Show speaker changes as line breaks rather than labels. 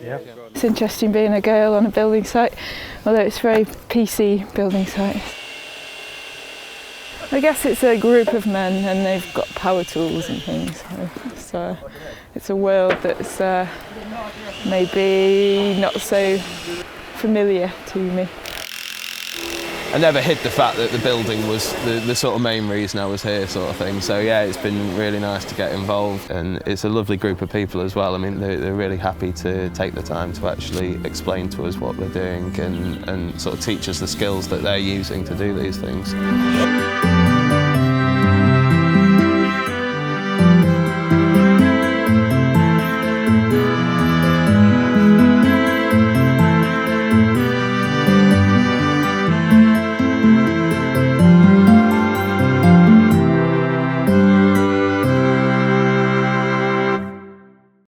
Yeah.
It's interesting being a girl on a building site, although it's a very PC building site. I guess it's a group of men and they've got power tools and things, so it's a world that's maybe not so familiar to me.
I never hid the fact that the building was the sort of main reason I was here, sort of thing. So yeah, it's been really nice to get involved, and it's a lovely group of people as well. I mean, they're really happy to take the time to actually explain to us what we're doing and sort of teach us the skills that they're using to do these things.